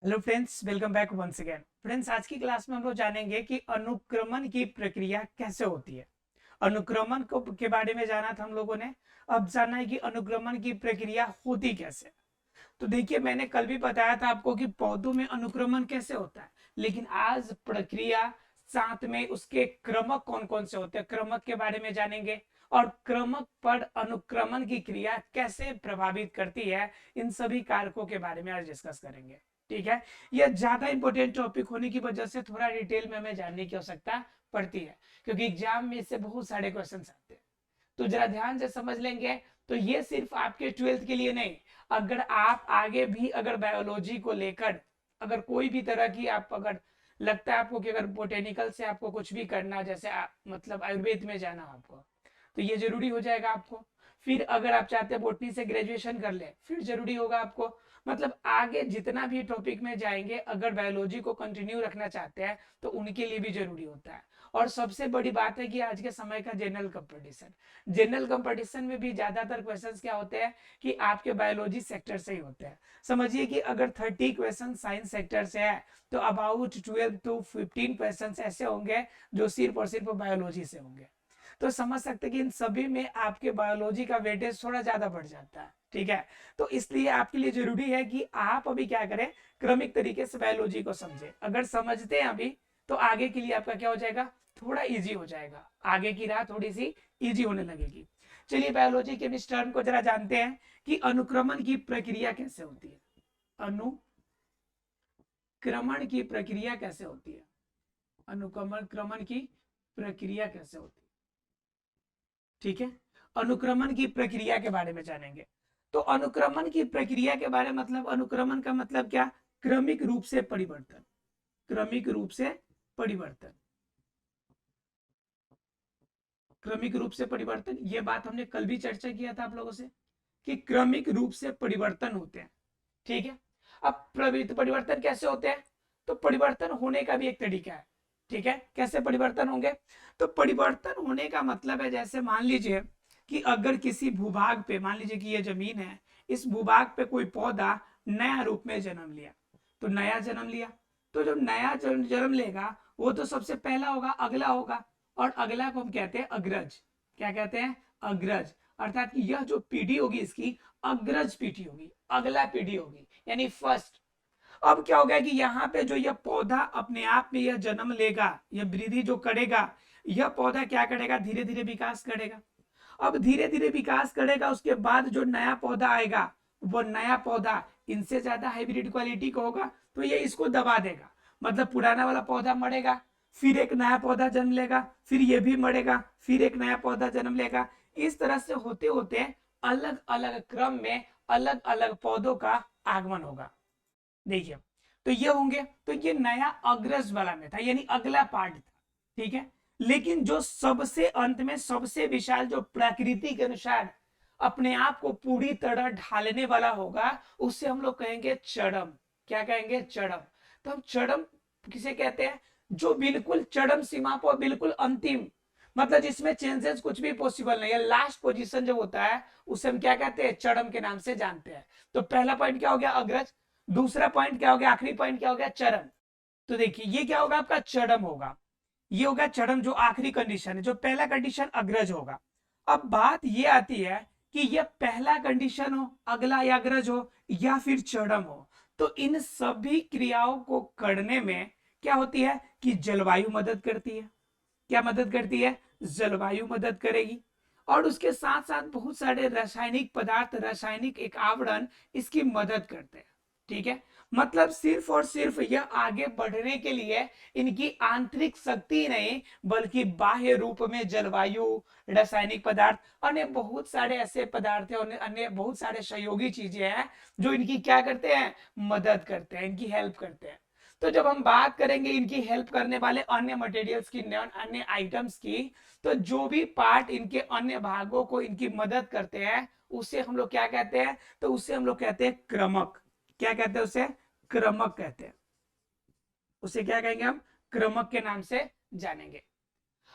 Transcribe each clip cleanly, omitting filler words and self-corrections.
Hello friends, welcome back once again. Friends, आज की class में हम लोग जानेंगे कि अनुक्रमण की प्रक्रिया कैसे होती है। अनुक्रमण को के बारे में जाना था हम लोगों ने। अब जानना है कि अनुक्रमण की प्रक्रिया होती कैसे। तो देखिए, मैंने कल भी बताया था आपको कि पौधों में अनुक्रमण कैसे होता है, लेकिन आज प्रक्रिया साथ में उसके क्रमक कौन कौन से होते हैं, क्रमक के बारे में जानेंगे। और क्रमक पर अनुक्रमण की क्रिया कैसे प्रभावित करती है, इन सभी कारकों के बारे में आज डिस्कस करेंगे। ठीक है। यह ज्यादा इंपॉर्टेंट टॉपिक होने की वजह से थोड़ा डिटेल में हमें जानने की आवश्यकता पड़ती है, क्योंकि एग्जाम में इससे बहुत सारे क्वेश्चन आते हैं। तो जरा ध्यान से समझ लेंगे तो ये सिर्फ आपके 12th के लिए नहीं, अगर आप आगे भी अगर बायोलॉजी को लेकर अगर कोई भी तरह की आप अगर लगता है आपको कि अगर बोटेनिकल से आपको कुछ भी करना, जैसे मतलब आयुर्वेद में जाना आपको, तो ये जरूरी हो जाएगा आपको। फिर अगर आप चाहते हैं बोटनी से ग्रेजुएशन कर ले, फिर जरूरी होगा आपको। मतलब आगे जितना भी टॉपिक में जाएंगे, अगर बायोलॉजी को कंटिन्यू रखना चाहते हैं तो उनके लिए भी जरूरी होता है। और सबसे बड़ी बात है कि आज के समय का जनरल कंपटीशन में भी ज्यादातर क्वेश्चंस क्या होते हैं कि आपके बायोलॉजी सेक्टर से ही होते हैं। समझिए कि अगर 30 क्वेश्चन साइंस सेक्टर से है तो अबाउट 12 to 15 क्वेश्चन ऐसे होंगे जो सिर्फ और सिर्फ बायोलॉजी से होंगे। तो समझ सकते हैं कि इन सभी में आपके बायोलॉजी का वेटेज थोड़ा ज्यादा बढ़ जाता है। ठीक है। तो इसलिए आपके लिए जरूरी है कि आप अभी क्या करें, क्रमिक तरीके से बायोलॉजी को समझे। अगर समझते हैं अभी तो आगे के लिए आपका क्या हो जाएगा, थोड़ा इजी हो जाएगा, आगे की राह थोड़ी सी इजी होने लगेगी। चलिए बायोलॉजी के इस टर्म को जरा जानते हैं कि अनुक्रमण की प्रक्रिया कैसे होती है। अनुक्रमण की प्रक्रिया कैसे होती है, अनुक्रमण की प्रक्रिया कैसे होती है। ठीक है। अनुक्रमण की प्रक्रिया के बारे में जानेंगे। तो अनुक्रमण की प्रक्रिया के बारे में मतलब, अनुक्रमण का मतलब क्या, क्रमिक रूप से परिवर्तन। क्रमिक रूप से परिवर्तन, क्रमिक रूप से परिवर्तन, ये बात हमने कल भी चर्चा किया था आप लोगों से कि क्रमिक रूप से परिवर्तन होते हैं। ठीक है। अब परिवर्तन कैसे होते हैं, तो परिवर्तन होने का भी एक तरीका है। ठीक है, कैसे परिवर्तन होंगे, तो परिवर्तन होने का मतलब है, जैसे मान लीजिए कि अगर किसी भूभाग पे, मान लीजिए कि ये जमीन है, इस भूभाग पे कोई पौधा नया रूप में जन्म लिया, तो नया जन्म लिया, तो जो नया जन्म लेगा वो तो सबसे पहला होगा, अगला होगा। और अगला को हम कहते हैं अग्रज। क्या कहते हैं, अग्रज। अर्थात कि यह जो पीढ़ी होगी इसकी अग्रज पीढ़ी होगी, अगला पीढ़ी होगी, यानी फर्स्ट। अब क्या होगा कि यहाँ पे जो यह पौधा अपने आप में यह जन्म लेगा, यह वृद्धि जो करेगा, यह पौधा क्या करेगा, धीरे धीरे विकास करेगा। अब धीरे धीरे विकास करेगा, उसके बाद जो नया पौधा आएगा, वो नया पौधा इनसे ज्यादा हाइब्रिड क्वालिटी का होगा, तो ये इसको दबा देगा। मतलब पुराना वाला पौधा मरेगा, फिर एक नया पौधा जन्म लेगा, फिर ये भी मरेगा, फिर एक नया पौधा जन्म लेगा। इस तरह से होते होते अलग अलग क्रम में अलग अलग पौधों का आगमन होगा। देखिए, तो ये होंगे, तो ये नया अग्रज वाला में था, यानी अगला पार्ट था। ठीक है। लेकिन जो सबसे अंत में सबसे विशाल, जो प्रकृति के अनुसार अपने आप को पूरी तरह ढालने वाला होगा, उससे हम लोग कहेंगे चरम। क्या कहेंगे, चरम। तो हम चरम किसे कहते हैं, जो बिल्कुल चरम सीमा पर, बिल्कुल अंतिम, मतलब जिसमें चेंजेस कुछ भी पॉसिबल नहीं है, लास्ट पोजीशन जो होता है उसे हम क्या कहते हैं, चरम के नाम से जानते हैं। तो पहला पॉइंट क्या हो गया, अग्रज। दूसरा पॉइंट क्या हो गया, आखिरी पॉइंट क्या हो गया, चरम। तो देखिए ये क्या होगा, आपका चरम होगा। ये होगा चरम, जो आखिरी कंडीशन है। जो पहला कंडीशन अग्रज होगा। अब बात ये आती है कि ये पहला कंडीशन हो, अगला या अग्रज हो, या फिर चरम हो, तो इन सभी क्रियाओं को करने में क्या होती है कि जलवायु मदद करती है। क्या मदद करती है, जलवायु मदद करेगी। और उसके साथ साथ बहुत सारे रासायनिक पदार्थ, रासायनिक एक आवरण इसकी मदद करते हैं। ठीक है। मतलब सिर्फ और सिर्फ यह आगे बढ़ने के लिए इनकी आंतरिक शक्ति नहीं, बल्कि बाह्य रूप में जलवायु, रासायनिक पदार्थ, अन्य बहुत सारे ऐसे पदार्थ हैं, अन्य बहुत सारे सहयोगी चीजें हैं जो इनकी क्या करते हैं, मदद करते हैं, इनकी हेल्प करते हैं। तो जब हम बात करेंगे इनकी हेल्प करने वाले अन्य मटेरियल्स की, अन्य आइटम्स की, तो जो भी पार्ट इनके अन्य भागों को इनकी मदद करते हैं, उसे हम लोग क्या कहते हैं, तो उसे हम लोग कहते हैं क्रमक। क्या कहते हैं उसे, क्रमक कहते हैं। उसे क्या कहेंगे हम, क्रमक के नाम से जानेंगे।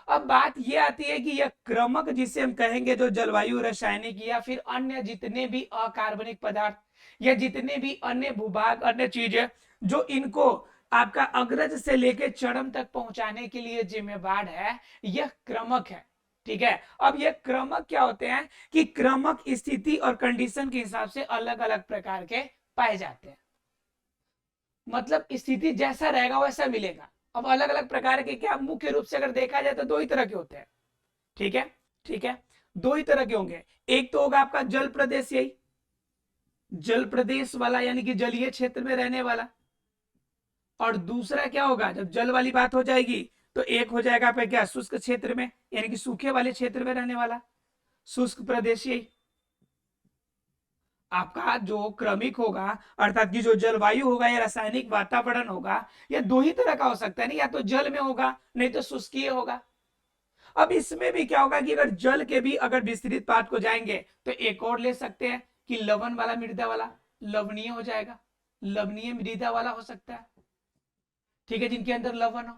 अब बात ये आती है कि यह क्रमक जिसे हम कहेंगे, जो जलवायु, रासायनिक या फिर अन्य जितने भी अकार्बनिक पदार्थ या जितने भी अन्य भूभाग, अन्य चीजें जो इनको आपका अग्रज से लेकर चरम तक पहुंचाने के लिए जिम्मेवार है, यह क्रमक है। ठीक है, अब ये क्रमक क्या होते हैं कि क्रमक स्थिति और कंडीशन के हिसाब से अलग अलग प्रकार के पाए जाते हैं। मतलब स्थिति जैसा रहेगा वैसा मिलेगा। अब अलग अलग प्रकार के क्या, मुख्य रूप से अगर देखा जाए तो दो ही तरह के होते हैं। ठीक है, ठीक है, दो ही तरह के होंगे। एक तो होगा आपका जल प्रदेश, यही जल प्रदेश वाला यानी कि जलीय क्षेत्र में रहने वाला। और दूसरा क्या होगा, जब जल वाली बात हो जाएगी तो एक हो जाएगा आपका क्या, शुष्क क्षेत्र में यानी कि सूखे वाले क्षेत्र में रहने वाला शुष्क प्रदेश। यही आपका जो क्रमिक होगा अर्थात कि जो जलवायु होगा या रासायनिक वातावरण होगा, यह दो ही तरह का हो सकता है, नहीं या तो जल में होगा नहीं तो शुष्कीय होगा। अब इसमें भी क्या होगा कि अगर जल के भी अगर विस्तृत पाठ को जाएंगे तो एक और ले सकते हैं कि लवण वाला मृदा वाला, लवणीय हो जाएगा, लवणीय मृदा वाला हो सकता है। ठीक है, जिनके अंदर लवण हो।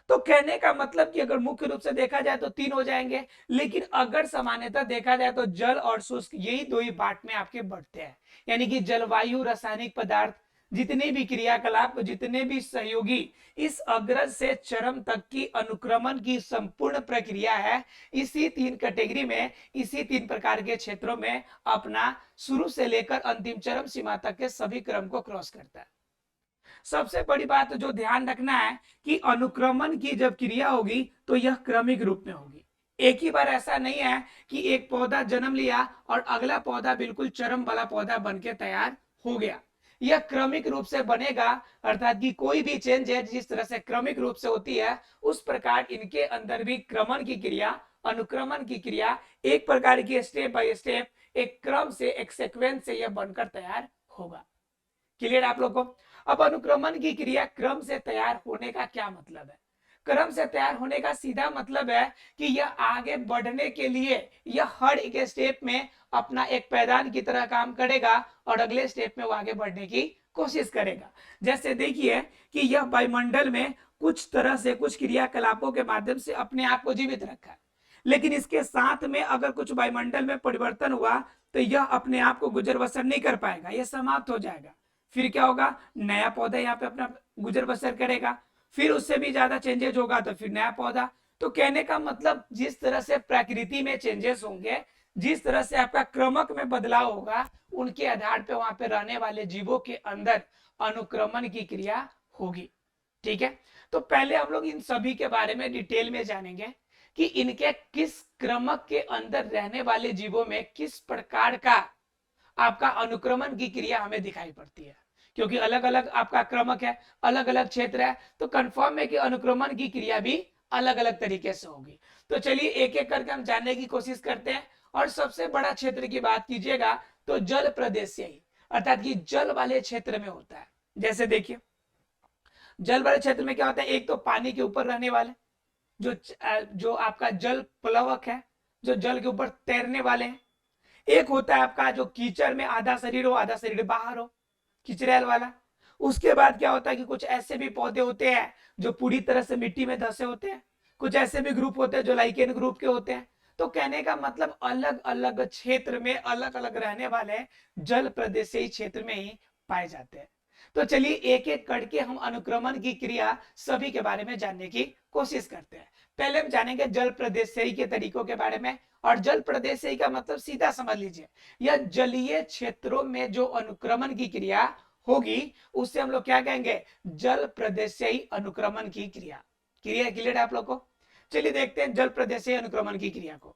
तो कहने का मतलब कि अगर मुख्य रूप से देखा जाए तो तीन हो जाएंगे, लेकिन अगर सामान्यतः देखा जाए तो जल और शुष्क यही दो ही पार्ट में आपके बढ़ते हैं। यानी कि जलवायु, रासायनिक पदार्थ, जितने भी क्रियाकलाप, जितने भी सहयोगी इस अग्रज से चरम तक की अनुक्रमण की संपूर्ण प्रक्रिया है, इसी तीन कैटेगरी में, इसी तीन प्रकार के क्षेत्रों में अपना शुरू से लेकर अंतिम चरम सीमा तक के सभी क्रम को क्रॉस करता है। सबसे बड़ी बात जो ध्यान रखना है कि अनुक्रमण की जब क्रिया होगी तो यह क्रमिक रूप में होगी। एक ही बार ऐसा नहीं है कि एक पौधा जन्म लिया और अगला पौधा बिल्कुल चरम वाला पौधा बनके तैयार हो गया। यह क्रमिक रूप से बनेगा, अर्थात कि कोई भी चेंज है जिस तरह से क्रमिक रूप से होती है उस प्रकार इनके अंदर भी क्रमण की क्रिया, अनुक्रमण की क्रिया एक प्रकार की स्टेप बाय स्टेप, एक क्रम से, एक सीक्वेंस से यह बनकर तैयार होगा। क्लियर आप लोग को? अब अनुक्रमण की क्रिया क्रम से तैयार होने का क्या मतलब है? क्रम से तैयार होने का सीधा मतलब है कि यह आगे बढ़ने के लिए यह हर एक स्टेप में अपना एक पैदान की तरह काम करेगा और अगले स्टेप में वो आगे बढ़ने की कोशिश करेगा। जैसे देखिए कि यह वायुमंडल में कुछ तरह से, कुछ क्रियाकलापों के माध्यम से अपने आप को जीवित रखा है, लेकिन इसके साथ में अगर कुछ वायुमंडल में परिवर्तन हुआ तो यह अपने आप को गुजर बसर नहीं कर पाएगा, यह समाप्त हो जाएगा। फिर क्या होगा, नया पौधा यहाँ पे अपना गुजर बसर करेगा, फिर उससे भी ज्यादा चेंजेस होगा तो फिर नया पौधा। तो कहने का मतलब जिस तरह से प्रकृति में चेंजेस होंगे, जिस तरह से आपका क्रमक में बदलाव होगा, उनके आधार पे वहां पे रहने वाले जीवों के अंदर अनुक्रमण की क्रिया होगी। ठीक है, तो पहले हम लोग इन सभी के बारे में डिटेल में जानेंगे कि इनके किस क्रमक के अंदर रहने वाले जीवों में किस प्रकार का आपका अनुक्रमण की क्रिया हमें दिखाई पड़ती है। क्योंकि अलग अलग आपका क्रमक है, अलग अलग क्षेत्र है, तो कंफर्म है कि अनुक्रमण की क्रिया भी अलग अलग तरीके से होगी। तो चलिए एक एक करके हम जानने की कोशिश करते हैं। और सबसे बड़ा क्षेत्र की बात कीजिएगा तो जल प्रदेश यही, अर्थात कि जल वाले क्षेत्र में होता है। जैसे देखिए जल वाले क्षेत्र में क्या होता है, एक तो पानी के ऊपर रहने वाले जो आपका जल प्लवक है, जो जल के ऊपर तैरने वाले हैं। एक होता है आपका जो कीचड़ में आधा शरीर हो आधा शरीर बाहर हो, कीचड़ैल वाला। उसके बाद क्या होता है कि कुछ ऐसे भी पौधे होते हैं जो पूरी तरह से मिट्टी में धसे होते हैं, कुछ ऐसे भी ग्रुप होते हैं जो लाइकेन ग्रुप के होते हैं। तो कहने का मतलब अलग अलग क्षेत्र में अलग अलग रहने वाले जल प्रदेशीय क्षेत्र में ही पाए जाते हैं। तो चलिए एक एक करके हम अनुक्रमण की क्रिया सभी के बारे में जानने की कोशिश करते हैं। पहले हम जानेंगे जल प्रदेशीय के तरीकों के बारे में। और जल प्रदेशीय का मतलब सीधा समझ लीजिए, यह जलीय क्षेत्रों में जो अनुक्रमण की क्रिया होगी उससे हम लोग क्या कहेंगे, जल प्रदेशीय अनुक्रमण की क्रिया। क्लियर है आप लोग को? चलिए देखते हैं जल प्रदेशीय अनुक्रमण की क्रिया को।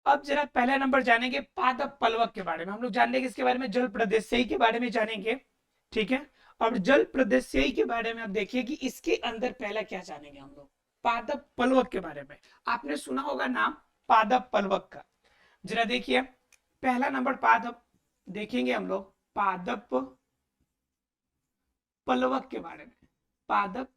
अब जरा पहला नंबर जानेंगे पादप पलवक के बारे में। हम लोग जानेंगे इसके बारे में, जल प्रदेशीय के बारे में जानेंगे। ठीक है, और जल प्रदेशीय के बारे में आप देखिए कि इसके अंदर पहला क्या जानेंगे हम लोग, पादप पलवक के बारे में। आपने सुना होगा नाम पादप पलवक का। जरा देखिए पहला नंबर पादप देखेंगे हम लोग, पादप पलवक के बारे में, पादप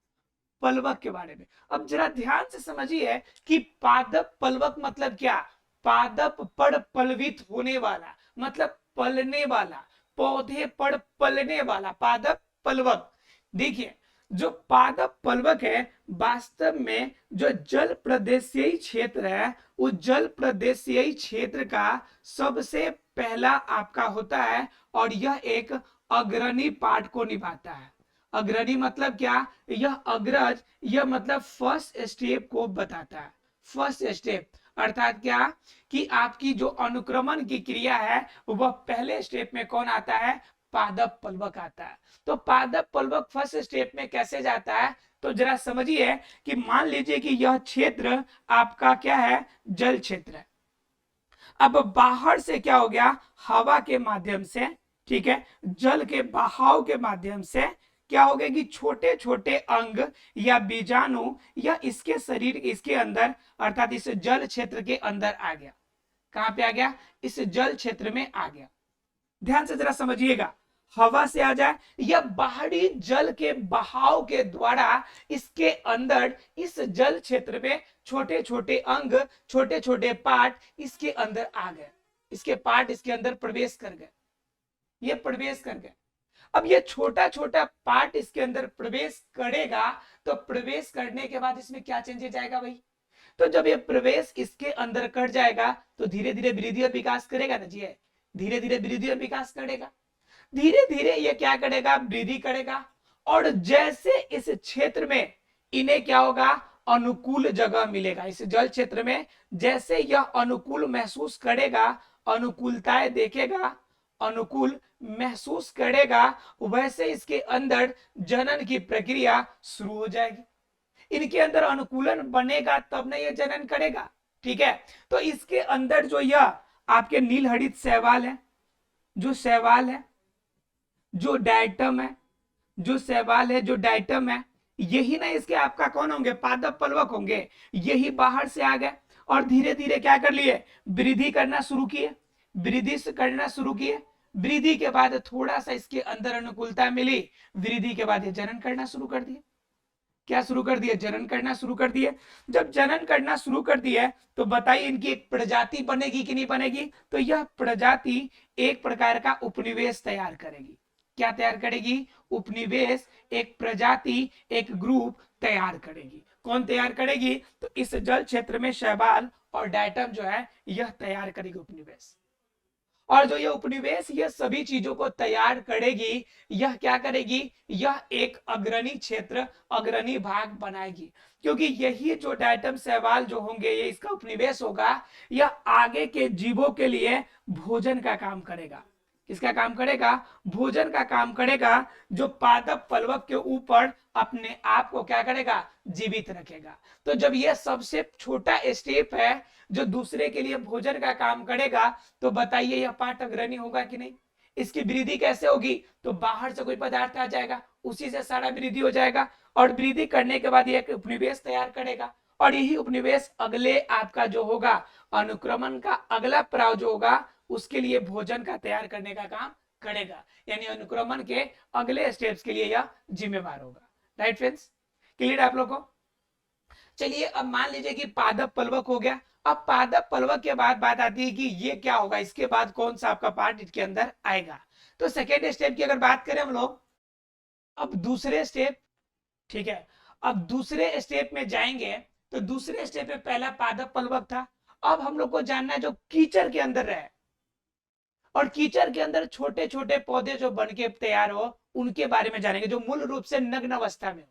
पलवक के बारे में। अब जरा ध्यान से समझिए कि पादप पलवक मतलब क्या, पादप पर पलवित होने वाला, मतलब पलने वाला, पौधे पर पलने वाला पादप पलवक। देखिए जो पादप पलवक है वास्तव में जो जल प्रदेशीय क्षेत्र है, उस जल प्रदेशीय क्षेत्र का सबसे पहला आपका होता है और यह एक अग्रणी पार्ट को निभाता है। अग्रणी मतलब क्या, यह अग्रज, यह मतलब फर्स्ट स्टेप को बताता है। फर्स्ट स्टेप अर्थात क्या, कि आपकी जो अनुक्रमण की क्रिया है वह पहले स्टेप में कौन आता है, पादप पल्वक आता है। तो पादप पल्वक फर्स्ट स्टेप में कैसे जाता है, तो जरा समझिए कि मान लीजिए कि यह क्षेत्र आपका क्या है, जल क्षेत्र है। अब बाहर से क्या हो गया, हवा के माध्यम से, ठीक है, जल के बहाव के माध्यम से क्या हो गया कि छोटे छोटे अंग या बीजाणु या इसके शरीर इसके अंदर अर्थात इस जल क्षेत्र के अंदर आ गया। कहां पे आ गया, इस जल क्षेत्र में आ गया। ध्यान से जरा समझिएगा, हवा से आ जाए या बाहरी जल के बहाव के द्वारा इसके अंदर इस जल क्षेत्र में छोटे छोटे अंग, छोटे छोटे पार्ट इसके अंदर आ गए, इसके पार्ट इसके अंदर प्रवेश कर गए, ये प्रवेश कर गए। अब ये छोटा छोटा पार्ट इसके अंदर प्रवेश करेगा, तो प्रवेश करने के बाद इसमें क्या चेंजेस आएगा भाई, तो जब ये प्रवेश इसके अंदर कर जाएगा तो धीरे धीरे वृद्धि और विकास करेगा ना जी, धीरे धीरे वृद्धि और विकास करेगा, धीरे धीरे ये क्या करेगा, वृद्धि करेगा। और जैसे इस क्षेत्र में इन्हें क्या होगा, अनुकूल जगह मिलेगा, इस जल क्षेत्र में जैसे यह अनुकूल महसूस करेगा, अनुकूलताएं देखेगा, अनुकूल महसूस करेगा, वैसे इसके अंदर जनन की प्रक्रिया शुरू हो जाएगी। इनके अंदर अनुकूलन बनेगा तब ना ये जनन करेगा, ठीक है। तो इसके अंदर जो यह आपके नीलहरित शैवाल है, जो शैवाल है, जो डायटम है, जो शैवाल है, जो डायटम है, यही ना इसके आपका कौन होंगे, पादप पल्वक होंगे। यही बाहर से आ गए और धीरे धीरे क्या कर लिए, वृद्धि करना शुरू किए, वृद्धि करना शुरू किए। वृद्धि के बाद थोड़ा सा इसके अंदर अनुकूलता मिली, वृद्धि के बाद ये जनन करना शुरू कर दिए। क्या शुरू कर दिए, जनन करना शुरू कर दिए। जब जनन करना शुरू कर दिया तो बताइए इनकी एक प्रजाति बनेगी कि नहीं बनेगी, तो यह प्रजाति एक प्रकार का उपनिवेश तैयार करेगी। क्या तैयार करेगी, उपनिवेश, एक प्रजाति, एक ग्रुप तैयार करेगी। कौन तैयार करेगी, तो इस जल क्षेत्र में शैवाल और डायटम जो है यह तैयार करेगी उपनिवेश। और जो ये उपनिवेश ये सभी चीजों को तैयार करेगी, यह क्या करेगी, यह एक अग्रणी क्षेत्र, अग्रणी भाग बनाएगी। क्योंकि यही जो डायटम शैवाल जो होंगे, ये इसका उपनिवेश होगा, यह आगे के जीवों के लिए भोजन का काम करेगा। किसका काम करेगा, भोजन का काम करेगा, जो पादप पल्वक के ऊपर अपने आप को क्या करेगा, जीवित रखेगा। तो जब यह सबसे छोटा स्टेप है जो दूसरे के लिए भोजन का काम करेगा, तो बताइए यह पार्ट अग्रणी होगा कि नहीं। इसकी वृद्धि कैसे होगी, तो बाहर से कोई पदार्थ आ जाएगा, उसी से सारा वृद्धि हो जाएगा, और वृद्धि करने के बाद यह एक उपनिवेश तैयार करेगा, और यही उपनिवेश अगले आपका जो होगा अनुक्रमण का अगला पड़ाव जो होगा उसके लिए भोजन का तैयार करने का काम करेगा। यानी अनुक्रमण के अगले स्टेप्स के लिए यह जिम्मेवार होगा। राइट फ्रेंड्स, क्लियर आप लोगों को। चलिए अब मान लीजिए कि पादप पल्वक हो गया। अब पादप पल्वक के बाद बात आती है कि ये क्या होगा, इसके बाद कौन सा आपका पार्ट इसके अंदर आएगा। तो सेकेंड स्टेप की अगर बात करें हम लोग, अब दूसरे स्टेप, ठीक है, अब दूसरे स्टेप में जाएंगे। तो दूसरे स्टेप में पहला पादप पल्वक था, अब हम लोग को जानना है जो कीचड़ के अंदर रहे, और कीचड़ के अंदर छोटे छोटे पौधे जो बन के तैयार हो उनके बारे में जानेंगे, जो मूल रूप से नग्न अवस्था में,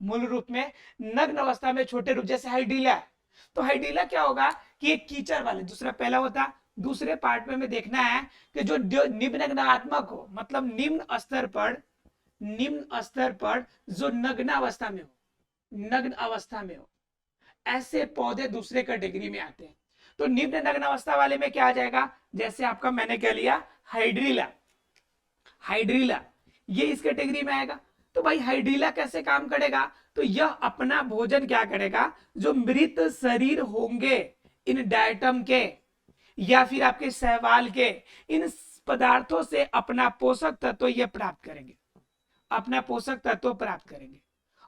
मूल रूप में नग्न अवस्था में छोटे रूप, जैसे हाइड्रीला है। तो हाइड्रीला क्या होगा कि एक कीचड़ वाले, दूसरा पहला होता, दूसरे पार्ट में हमें देखना है कि जो निम्नग्नात्मक हो, मतलब निम्न स्तर पर, निम्न स्तर पर जो नग्न अवस्था में हो, नग्न अवस्था में हो, ऐसे पौधे दूसरे कैटेगरी में आते हैं। तो निम्न नग्न अवस्था वाले में क्या आ जाएगा, जैसे आपका मैंने कह लिया हाइड्रीला, हाइड्रीला ये इस कैटेगरी में आएगा। तो भाई हाइड्रीला कैसे काम करेगा, तो यह अपना भोजन क्या करेगा, जो मृत शरीर होंगे इन डायटम के या फिर आपके शैवाल के, इन पदार्थों से अपना पोषक तत्व ये प्राप्त करेंगे, अपना पोषक तत्व प्राप्त करेंगे।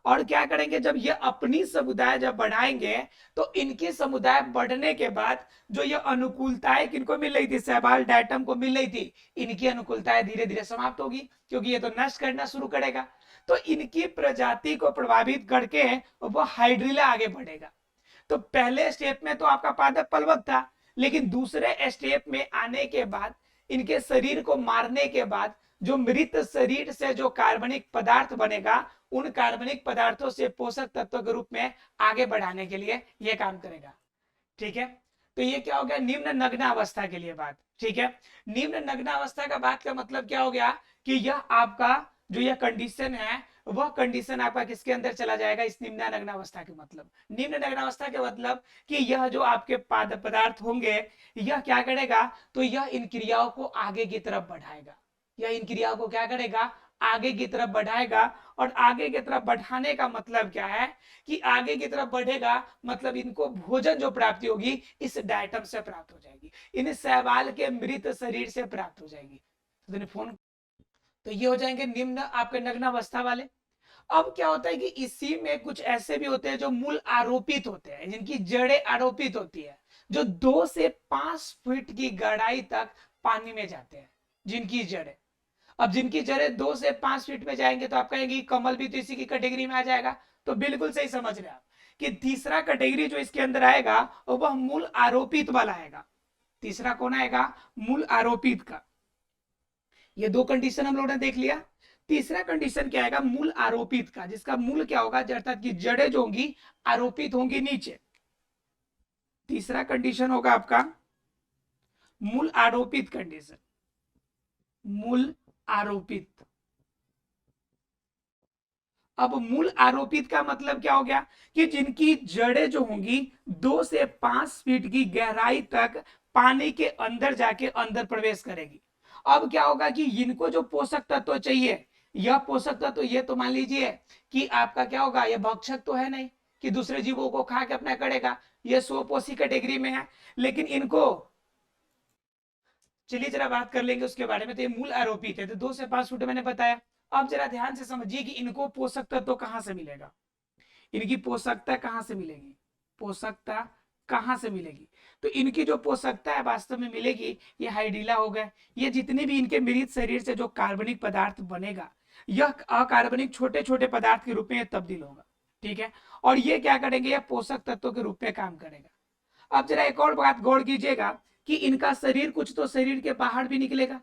और क्या करेंगे, जब ये अपनी समुदाय जब बढ़ाएंगे, तो इनकी समुदाय बढ़ने के बाद जो ये अनुकूलताएं किनको मिल रही थी, शैवाल डायटम को मिल रही थी, इनकी अनुकूलताएं धीरे धीरे समाप्त होगी, क्योंकि ये तो नष्ट करना शुरू करेगा। तो इनकी प्रजाति को प्रभावित करके वो हाइड्रीला आगे बढ़ेगा। तो पहले स्टेप में तो आपका पादप पल्वक था, लेकिन दूसरे स्टेप में आने के बाद, इनके शरीर को मारने के बाद जो मृत शरीर से जो कार्बनिक पदार्थ बनेगा उन कार्बनिक पदार्थों से पोषक तत्व के रूप में आगे बढ़ाने के लिए यह काम करेगा। ठीक है, तो ये क्या हो गया, निम्न नग्न अवस्था के लिए बात। ठीक है, निम्न नग्न अवस्था का बात का मतलब क्या हो गया कि यह आपका जो यह कंडीशन है वह कंडीशन आपका किसके अंदर चला जाएगा, इस निम्न नग्न अवस्था के मतलब। निम्न नग्न अवस्था के मतलब कि यह जो आपके पदार्थ होंगे यह क्या करेगा, तो यह इन क्रियाओं को आगे की तरफ बढ़ाएगा। यह इन क्रियाओं को क्या करेगा, आगे की तरफ बढ़ाएगा। और आगे की तरफ बढ़ाने का मतलब क्या है कि आगे की तरफ बढ़ेगा मतलब इनको भोजन जो प्राप्ति होगी इस डायटम से प्राप्त हो जाएगी, इन शैवाल के मृत शरीर से प्राप्त हो जाएगी। तो फोन, तो ये हो जाएंगे निम्न आपके नग्न अवस्था वाले। अब क्या होता है कि इसी में कुछ ऐसे भी होते हैं जो मूल आरोपित होते हैं, जिनकी जड़ें आरोपित होती है, जो 2 से 5 फीट की गहराई तक पानी में जाते हैं, जिनकी जड़ें। अब जिनकी जड़ें 2 से 5 फीट में जाएंगे तो आप कहेंगे कमल भी तो इसी की कैटेगरी में आ जाएगा। तो बिल्कुल सही समझ रहे आप कि तीसरा कैटेगरी जो इसके अंदर आएगा वह मूल आरोपित वाला आएगा। तीसरा कौन आएगा, मूल आरोपित का। ये 2 कंडीशन हम लोगों ने देख लिया। तीसरा कंडीशन क्या आएगा, मूल आरोपित का, जिसका मूल क्या होगा, अर्थात की जड़ें जो होंगी आरोपित होंगी नीचे। तीसरा कंडीशन होगा आपका मूल आरोपित कंडीशन, मूल आरोपित। अब मूल आरोपित का मतलब क्या हो गया कि जिनकी जड़ें जो होंगी 2 से 5 फीट की गहराई तक पानी के अंदर जाके अंदर प्रवेश करेगी। अब क्या होगा कि इनको जो पोषक तत्व चाहिए, यह पोषक तत्व ये तो मान लीजिए कि आपका क्या होगा, यह भक्षक तो है नहीं कि दूसरे जीवों को खा के अपना करेगा, यह स्वपोषी कैटेगरी में है। लेकिन इनको चलिए जरा बात कर लेंगे उसके बारे में। तो ये मूल आरोपित है, तो 2 से 5 फुट मैंने बताया। अब जरा ध्यान से समझिए कि इनको पोषक तत्व कहां से मिलेगा, इनकी पोषकता कहां से मिलेगी, पोषकता कहां से मिलेगी। तो इनकी जो पोषकता है वास्तव में मिलेगी, ये हाइड्रीला हो गए, ये जितने भी इनके मृत शरीर से जो कार्बनिक पदार्थ बनेगा यह अकार्बनिक छोटे छोटे पदार्थ के रूप में तब्दील होगा। ठीक है, और ये क्या करेंगे, यह पोषक तत्वों के रूप में काम करेगा। अब जरा एक और बात गौर कीजिएगा कि इनका शरीर कुछ तो शरीर के बाहर भी निकलेगा।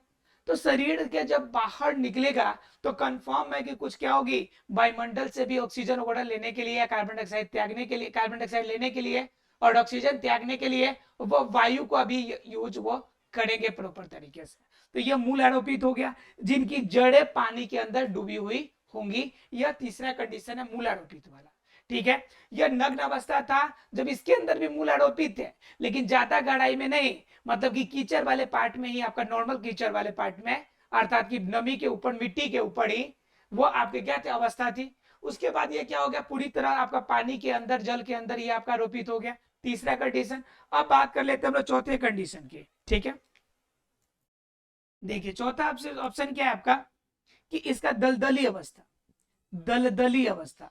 तो शरीर के जब बाहर निकलेगा तो कंफर्म है कि कुछ क्या होगी, वायुमंडल से भी ऑक्सीजन वगैरह लेने के लिए, कार्बन डाइऑक्साइड त्यागने के लिए, कार्बन डाइऑक्साइड लेने के लिए और ऑक्सीजन त्यागने के लिए वो वायु को अभी यूज वो करेंगे प्रॉपर तरीके से। तो यह मूल आरोपित हो गया, जिनकी जड़ें पानी के अंदर डूबी हुई होंगी। यह तीसरा कंडीशन है मूल आरोपित वाला। ठीक है, यह नग्न अवस्था था जब इसके अंदर भी मूल आरोपित थे, लेकिन ज्यादा गहराई में नहीं, मतलब कि कीचड़ वाले पार्ट में ही, आपका नॉर्मल कीचड़ वाले पार्ट में, अर्थात कि नमी के ऊपर, मिट्टी के ऊपर ही वो आपके क्या थे, अवस्था थी। उसके बाद ये क्या हो गया, पूरी तरह आपका पानी के अंदर, जल के अंदर ये आपका आरोपित हो गया, तीसरा कंडीशन। अब बात कर लेते हैं हम लोग चौथे कंडीशन की। ठीक है, देखिए चौथा ऑप्शन क्या है आपका कि इसका दलदली अवस्था, दलदली अवस्था।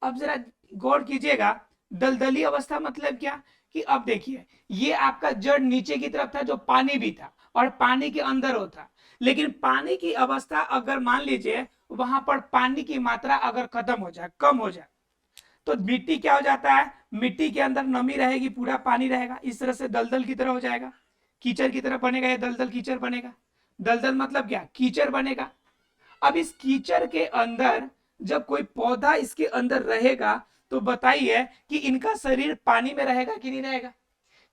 अब जरा गौर कीजिएगा, दलदली अवस्था मतलब क्या कि अब देखिए ये आपका जड़ नीचे की तरफ था जो पानी भी था और पानी के अंदर होता, लेकिन पानी की अवस्था अगर मान लीजिए वहां पर पानी की मात्रा अगर खत्म हो जाए, कम हो जाए, तो मिट्टी क्या हो जाता है, मिट्टी के अंदर नमी रहेगी, पूरा पानी रहेगा, इस तरह से दलदल की तरह हो जाएगा, कीचड़ की तरह बनेगा, ये दलदल कीचड़ बनेगा। दलदल मतलब क्या, कीचड़ बनेगा। अब इस कीचड़ के अंदर जब कोई पौधा इसके अंदर रहेगा तो बताइए कि इनका शरीर पानी में रहेगा कि नहीं रहेगा।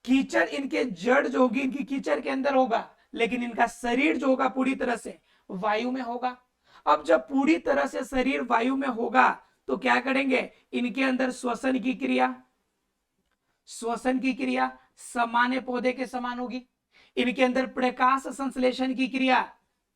कीचड़ इनके जड़ जो होगी इनकी कीचड़ के अंदर होगा, लेकिन इनका शरीर जो होगा पूरी तरह से वायु में होगा। अब जब पूरी तरह से शरीर वायु में होगा तो क्या करेंगे, इनके अंदर श्वसन की क्रिया, श्वसन की क्रिया सामान्य पौधे के समान होगी। इनके अंदर प्रकाश संश्लेषण की क्रिया,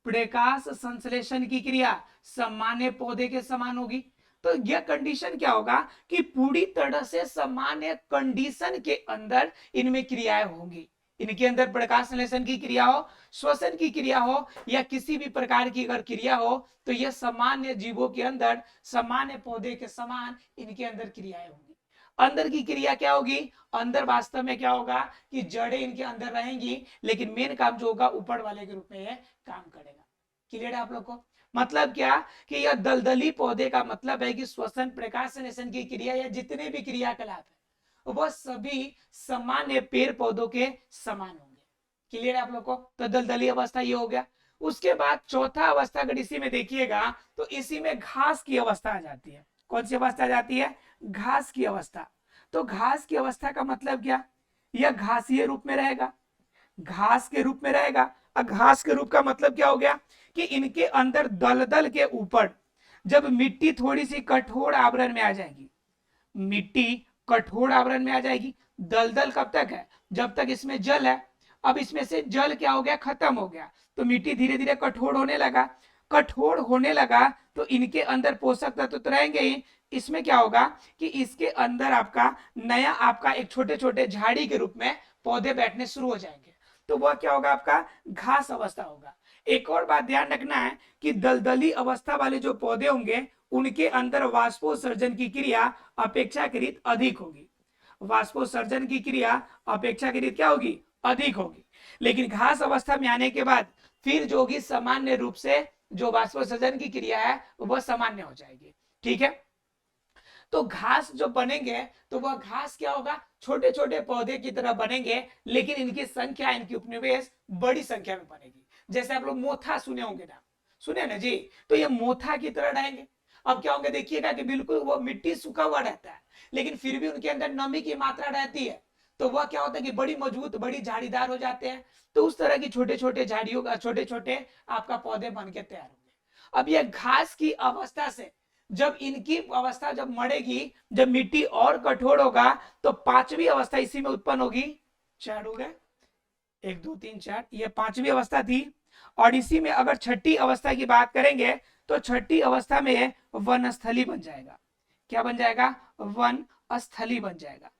प्रकाश संश्लेषण की क्रिया सामान्य पौधे के समान होगी। तो यह कंडीशन क्या होगा कि पूरी तरह से सामान्य कंडीशन के अंदर इनमें क्रियाएं होंगी। इनके अंदर प्रकाश संश्लेषण की क्रिया हो, श्वसन की क्रिया हो या किसी भी प्रकार की अगर क्रिया हो तो यह सामान्य जीवों के अंदर, सामान्य पौधे के समान इनके अंदर क्रियाएं होंगी। अंदर की क्रिया क्या होगी, अंदर वास्तव में क्या होगा कि जड़ें इनके अंदर रहेंगी, लेकिन मेन काम जो होगा ऊपर वाले के रूप में यह काम करेगा। क्लियर है आप लोग को, मतलब क्या कि यह दलदली पौधे का मतलब है कि श्वसन, प्रकाश संश्लेषण की क्रिया या जितने भी क्रियाकलाप है वह सभी सामान्य पेड़ पौधों के समान होंगे। क्लियर है आप लोग को, तो दलदली अवस्था ये हो गया। उसके बाद चौथा अवस्था अगर इसी में देखिएगा तो इसी में घास की अवस्था आ जाती है। कौन सी अवस्था आ जाती है? घास की अवस्था। तो घास की अवस्था का मतलब क्या? यह घासीय रूप में रहेगा, घास के रूप में रहेगा। अब घास के रूप का मतलब क्या हो गया कि इनके अंदर दलदल के ऊपर जब मिट्टी थोड़ी सी कठोर आवरण में आ जाएगी, मिट्टी कठोर आवरण में आ जाएगी। दलदल कब तक है? जब तक इसमें जल है। अब इसमें से जल क्या हो गया? खत्म हो गया, तो मिट्टी धीरे धीरे कठोर होने लगा। कठोर होने लगा तो इनके अंदर पोषक तत्व तो रहेंगे ही। इसमें क्या होगा कि इसके अंदर आपका नया आपका एक छोटे छोटे झाड़ी के रूप में पौधे बैठने शुरू हो जाएंगे। तो वह क्या होगा? आपका घास अवस्था होगा। एक और बात ध्यान रखना है कि दलदली अवस्था वाले जो पौधे होंगे उनके अंदर वाष्पोत्सर्जन की क्रिया अपेक्षाकृत अधिक होगी। वाष्पोत्सर्जन की क्रिया अपेक्षाकृत क्या होगी? अधिक होगी। लेकिन घास अवस्था में आने के बाद फिर जो होगी सामान्य रूप से जो वाष्पोत्सर्जन की क्रिया है वह सामान्य हो जाएगी। ठीक है, तो घास जो बनेंगे तो वह घास क्या होगा? छोटे छोटे पौधे की तरह बनेंगे, लेकिन इनकी संख्या, इनकी उपनिवेश बड़ी संख्या में बनेगी। जैसे आप लोग मोथा सुने होंगे ना, सुने ना जी, तो ये मोथा की तरह रहेंगे। अब क्या होंगे देखिएगा कि बिल्कुल वो मिट्टी सूखा हुआ रहता है, लेकिन फिर भी उनके अंदर नमी की मात्रा रहती है। तो वह क्या होता है कि बड़ी मजबूत, बड़ी झाड़ीदार हो जाते हैं। तो उस तरह की छोटे छोटे झाड़ियों का, छोटे छोटे आपका पौधे बन के तैयार होंगे। अब ये घास की अवस्था से जब इनकी अवस्था जब मरेगी, जब मिट्टी और कठोर होगा, तो पांचवी अवस्था इसी में उत्पन्न होगी। चार हो गए, 1 2 3 4, ये पांचवी अवस्था थी। और इसी में अगर छठी अवस्था की बात करेंगे तो छठी अवस्था में वनस्थली बन जाएगा। क्या बन जाएगा? वन स्थली बन जाएगा।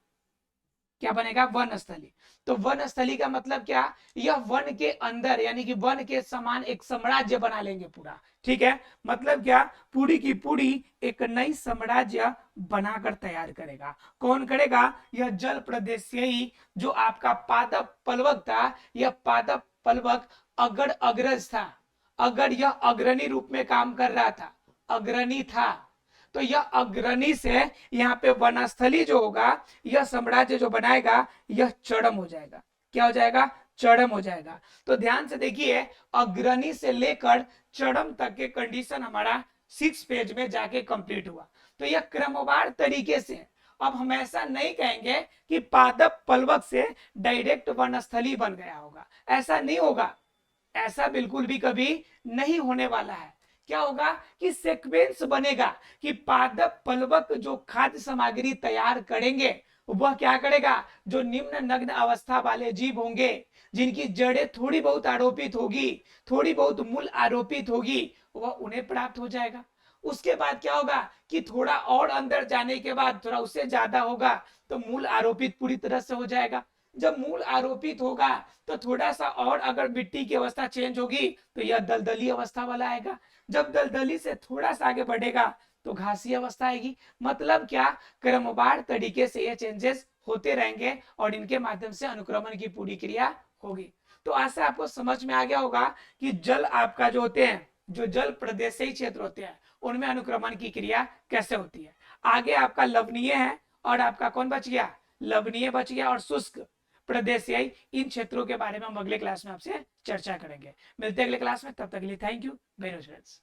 क्या बनेगा? वन स्थली। तो वन स्थली का मतलब क्या? यह वन के अंदर यानी कि वन के समान एक साम्राज्य बना लेंगे पूरा। ठीक है, मतलब क्या? पूरी की पूरी एक नई साम्राज्य बनाकर तैयार करेगा। कौन करेगा? यह जल प्रदेश ही जो आपका पादप पलवक था, यह पादप पलवक अगर अग्रज था, अगर यह अग्रणी रूप में काम कर रहा था, अग्रणी था, तो यह अग्रणी से यहाँ पे वनस्थली जो होगा, यह साम्राज्य जो बनाएगा, यह चरम हो जाएगा। क्या हो जाएगा? चरम हो जाएगा। तो ध्यान से देखिए, अग्रणी से लेकर चरम तक के कंडीशन हमारा 6 पेज में जाके कंप्लीट हुआ। तो यह क्रमवार तरीके से, अब हम ऐसा नहीं कहेंगे कि पादप पलवक से डायरेक्ट वनस्थली बन गया होगा, ऐसा नहीं होगा, ऐसा बिल्कुल भी कभी नहीं होने वाला है। क्या होगा कि सीक्वेंस बनेगा कि पादप पलवक जो खाद्य सामग्री तैयार करेंगे वह क्या करेगा? जो निम्न नग्न अवस्था वाले जीव होंगे, जिनकी जड़ें थोड़ी बहुत आरोपित होगी, थोड़ी बहुत मूल आरोपित होगी, वह उन्हें प्राप्त हो जाएगा। उसके बाद क्या होगा कि थोड़ा और अंदर जाने के बाद थोड़ा उससे ज्यादा होगा तो मूल आरोपित पूरी तरह से हो जाएगा। जब मूल आरोपित होगा तो थोड़ा सा और अगर मिट्टी की अवस्था चेंज होगी तो यह दलदली अवस्था वाला आएगा। जब दलदली से थोड़ा सा आगे बढ़ेगा तो घासी अवस्था आएगी। मतलब क्या? क्रमवार तरीके से ये चेंजेस होते रहेंगे और इनके माध्यम से अनुक्रमण की पूरी क्रिया होगी। तो ऐसा आपको समझ में आ गया होगा कि जल आपका जो होते हैं, जो जल प्रदेशीय क्षेत्र होते हैं, उनमें अनुक्रमण की क्रिया कैसे होती है। आगे आपका लवणीय है और आपका कौन बच गया? लवणीय बच गया और शुष्क प्रदेशीय। इन क्षेत्रों के बारे में हम अगले क्लास में आपसे चर्चा करेंगे। मिलते हैं अगले क्लास में, तब तक के लिए thank you very much friends.